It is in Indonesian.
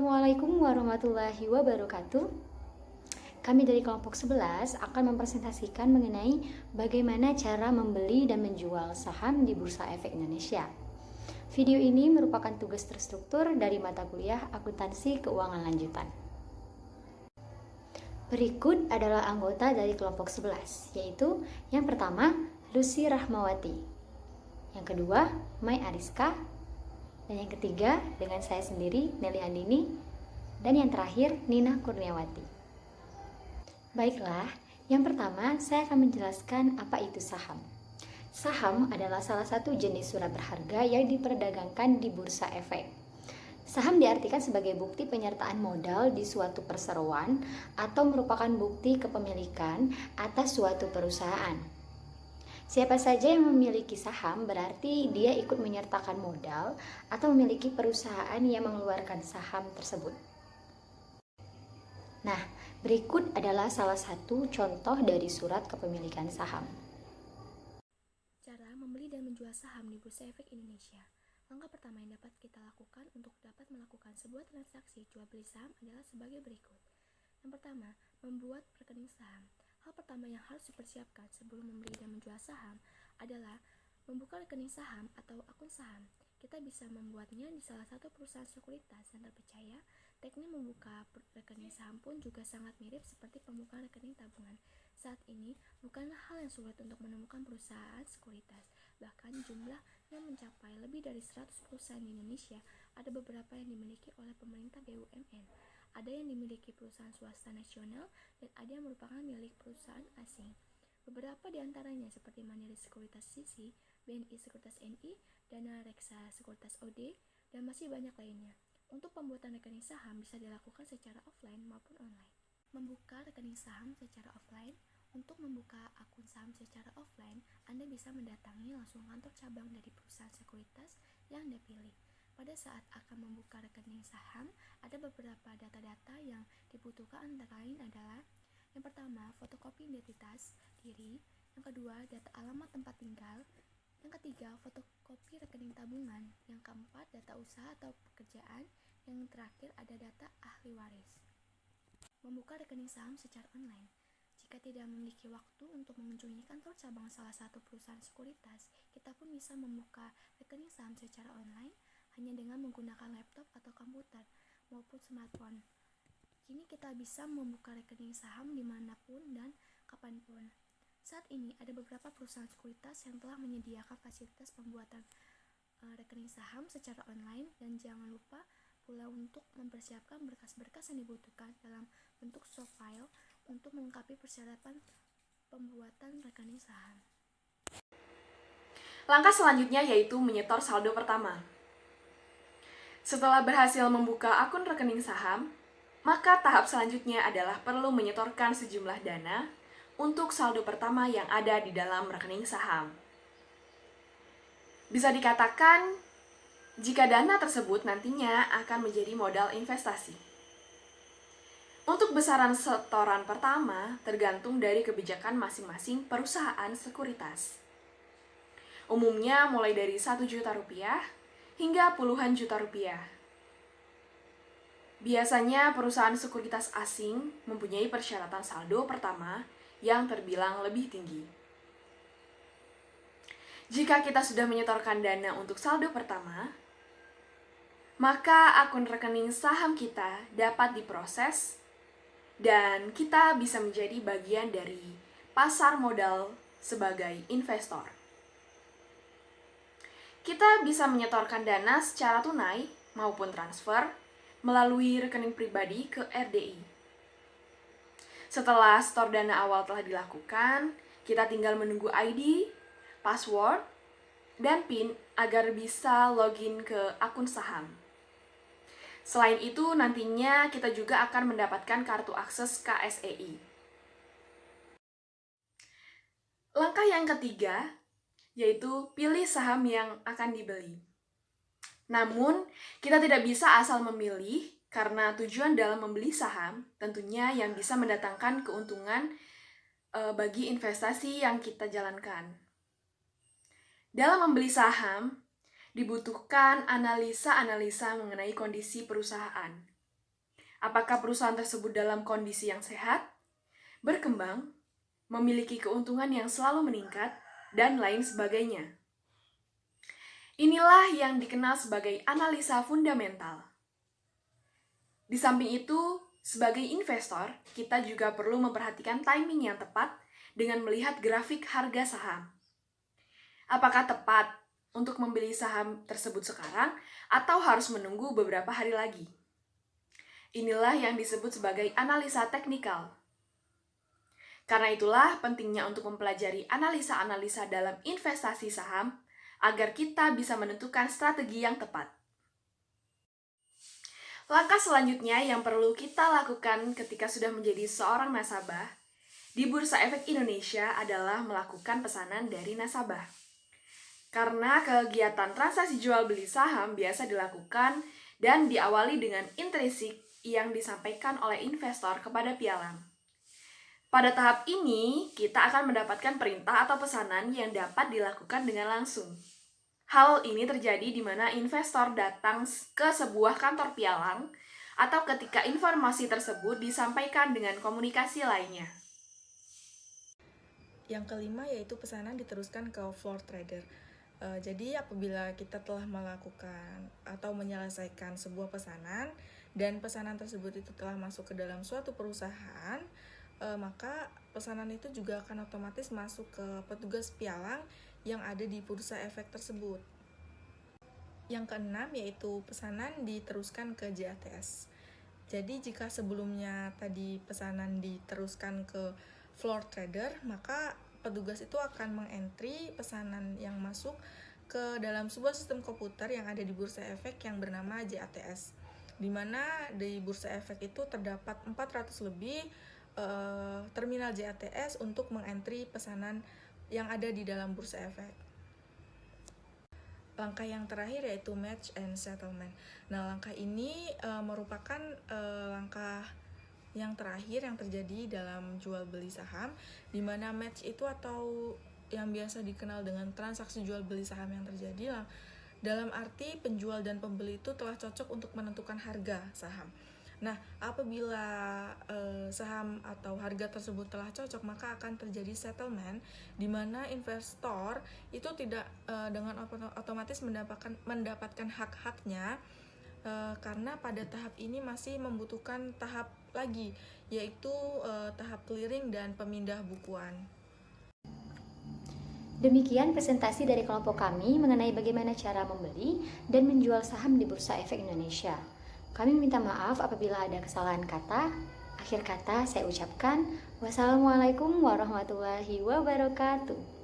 Assalamualaikum warahmatullahi wabarakatuh. Kami dari kelompok 11 akan mempresentasikan mengenai bagaimana cara membeli dan menjual saham di Bursa Efek Indonesia. Video ini merupakan tugas terstruktur dari mata kuliah Akuntansi Keuangan Lanjutan. Berikut adalah anggota dari kelompok 11, yaitu yang pertama, Lucy Rahmawati. Yang kedua, Mai Ariska. Dan yang ketiga, dengan saya sendiri, Nelly Andini. Dan yang terakhir, Nina Kurniawati. Baiklah, yang pertama saya akan menjelaskan apa itu saham. Saham adalah salah satu jenis surat berharga yang diperdagangkan di Bursa Efek. Saham diartikan sebagai bukti penyertaan modal di suatu perseroan atau merupakan bukti kepemilikan atas suatu perusahaan. Siapa saja yang memiliki saham berarti dia ikut menyertakan modal atau memiliki perusahaan yang mengeluarkan saham tersebut. Nah, berikut adalah salah satu contoh dari surat kepemilikan saham. Cara membeli dan menjual saham di Bursa Efek Indonesia. Langkah pertama yang dapat kita lakukan untuk dapat melakukan sebuah transaksi jual beli saham adalah sebagai berikut. Yang pertama, membuat rekening saham. Hal pertama yang harus dipersiapkan sebelum membeli dan menjual saham adalah membuka rekening saham atau akun saham. Kita bisa membuatnya di salah satu perusahaan sekuritas yang terpercaya. Teknik membuka rekening saham pun juga sangat mirip seperti pembukaan rekening tabungan. Saat ini bukanlah hal yang sulit untuk menemukan perusahaan sekuritas. Bahkan jumlahnya mencapai lebih dari 100 perusahaan di Indonesia. Ada beberapa yang dimiliki oleh pemerintah BUMN. Ada yang dimiliki perusahaan swasta nasional dan ada yang merupakan milik perusahaan asing. Beberapa di antaranya seperti Mandiri Sekuritas Sisi, BNI Sekuritas NI, Dana Reksa Sekuritas OD, dan masih banyak lainnya. Untuk pembuatan rekening saham bisa dilakukan secara offline maupun online. Membuka rekening saham secara offline. Untuk membuka akun saham secara offline, Anda bisa mendatangi langsung kantor cabang dari perusahaan sekuritas yang Anda pilih. Pada saat akan membuka rekening saham, ada beberapa data-data yang dibutuhkan, antara lain adalah yang pertama, fotokopi identitas diri, yang kedua, data alamat tempat tinggal, yang ketiga, fotokopi rekening tabungan, yang keempat, data usaha atau pekerjaan, yang terakhir ada data ahli waris. Membuka rekening saham secara online. Jika tidak memiliki waktu untuk mengunjungi kantor cabang salah satu perusahaan sekuritas, kita pun bisa membuka rekening saham secara online hanya dengan menggunakan laptop atau komputer maupun smartphone. Kini kita bisa membuka rekening saham dimanapun dan kapanpun. Saat ini ada beberapa perusahaan sekuritas yang telah menyediakan fasilitas pembuatan rekening saham secara online, dan jangan lupa pula untuk mempersiapkan berkas-berkas yang dibutuhkan dalam bentuk soft file untuk melengkapi persyaratan pembuatan rekening saham. Langkah selanjutnya yaitu menyetor saldo pertama. Setelah berhasil membuka akun rekening saham, maka tahap selanjutnya adalah perlu menyetorkan sejumlah dana untuk saldo pertama yang ada di dalam rekening saham. Bisa dikatakan, jika dana tersebut nantinya akan menjadi modal investasi. Untuk besaran setoran pertama tergantung dari kebijakan masing-masing perusahaan sekuritas. Umumnya mulai dari 1 juta rupiah hingga puluhan juta rupiah. Biasanya perusahaan sekuritas asing mempunyai persyaratan saldo pertama yang terbilang lebih tinggi. Jika kita sudah menyetorkan dana untuk saldo pertama, maka akun rekening saham kita dapat diproses dan kita bisa menjadi bagian dari pasar modal sebagai investor. Kita bisa menyetorkan dana secara tunai maupun transfer melalui rekening pribadi ke RDI. Setelah setor dana awal telah dilakukan, kita tinggal menunggu ID, password, dan PIN agar bisa login ke akun saham. Selain itu, nantinya kita juga akan mendapatkan kartu akses KSEI. Langkah yang ketiga yaitu pilih saham yang akan dibeli. Namun, kita tidak bisa asal memilih karena tujuan dalam membeli saham tentunya yang bisa mendatangkan keuntungan bagi investasi yang kita jalankan. Dalam membeli saham, dibutuhkan analisa-analisa mengenai kondisi perusahaan. Apakah perusahaan tersebut dalam kondisi yang sehat, berkembang, memiliki keuntungan yang selalu meningkat, dan lain sebagainya. Inilah yang dikenal sebagai analisa fundamental. Di samping itu, sebagai investor, kita juga perlu memperhatikan timing yang tepat dengan melihat grafik harga saham. Apakah tepat untuk membeli saham tersebut sekarang atau harus menunggu beberapa hari lagi? Inilah yang disebut sebagai analisa teknikal. Karena itulah pentingnya untuk mempelajari analisa-analisa dalam investasi saham agar kita bisa menentukan strategi yang tepat. Langkah selanjutnya yang perlu kita lakukan ketika sudah menjadi seorang nasabah di Bursa Efek Indonesia adalah melakukan pesanan dari nasabah. Karena kegiatan transaksi jual beli saham biasa dilakukan dan diawali dengan intrinsik yang disampaikan oleh investor kepada pialang. Pada tahap ini, kita akan mendapatkan perintah atau pesanan yang dapat dilakukan dengan langsung. Hal ini terjadi di mana investor datang ke sebuah kantor pialang atau ketika informasi tersebut disampaikan dengan komunikasi lainnya. Yang kelima yaitu pesanan diteruskan ke floor trader. Jadi apabila kita telah melakukan atau menyelesaikan sebuah pesanan dan pesanan tersebut itu telah masuk ke dalam suatu perusahaan, maka pesanan itu juga akan otomatis masuk ke petugas pialang yang ada di bursa efek tersebut. Yang keenam yaitu pesanan diteruskan ke JATS. Jadi jika sebelumnya tadi pesanan diteruskan ke floor trader, maka petugas itu akan mengentry pesanan yang masuk ke dalam sebuah sistem komputer yang ada di bursa efek yang bernama JATS. Di mana di bursa efek itu terdapat 400 lebih terminal JATS untuk mengentry pesanan yang ada di dalam bursa efek. Langkah yang terakhir yaitu match and settlement. Nah, langkah ini merupakan langkah yang terakhir yang terjadi dalam jual beli saham, di mana match itu atau yang biasa dikenal dengan transaksi jual beli saham yang terjadi dalam arti penjual dan pembeli itu telah cocok untuk menentukan harga saham. Nah, apabila saham atau harga tersebut telah cocok, maka akan terjadi settlement, di mana investor itu tidak dengan otomatis mendapatkan hak-haknya, karena pada tahap ini masih membutuhkan tahap lagi, yaitu tahap clearing dan pemindah bukuan. Demikian presentasi dari kelompok kami mengenai bagaimana cara membeli dan menjual saham di Bursa Efek Indonesia. Kami minta maaf apabila ada kesalahan kata. Akhir kata saya ucapkan wassalamualaikum warahmatullahi wabarakatuh.